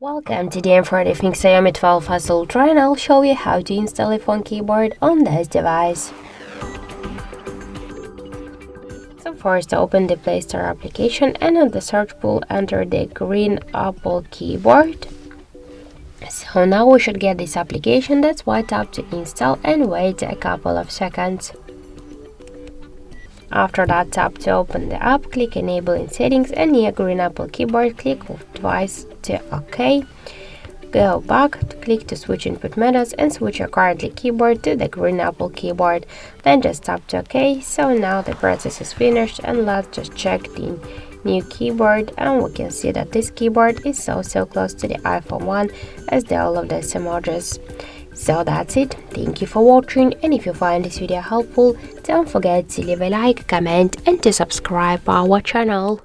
Welcome, today I'm using XIAOMI 12S Ultra and I'll show you how to install a phone keyboard on this device. So first open the Play Store application and on the search pool enter the green Apple keyboard. So now we should get this application, that's why tap to install and wait a couple of seconds. After that, tap to open the app, click Enable in Settings and near green Apple keyboard, click twice to OK. Go back, click to switch input methods and switch your currently keyboard to the green Apple keyboard. Then just tap to OK. So now the process is finished and let's just check the new keyboard, and we can see that this keyboard is so close to the iPhone 1 as all of these emojis. So that's it, thank you for watching, and if you find this video helpful, don't forget to leave a like, comment and to subscribe our channel.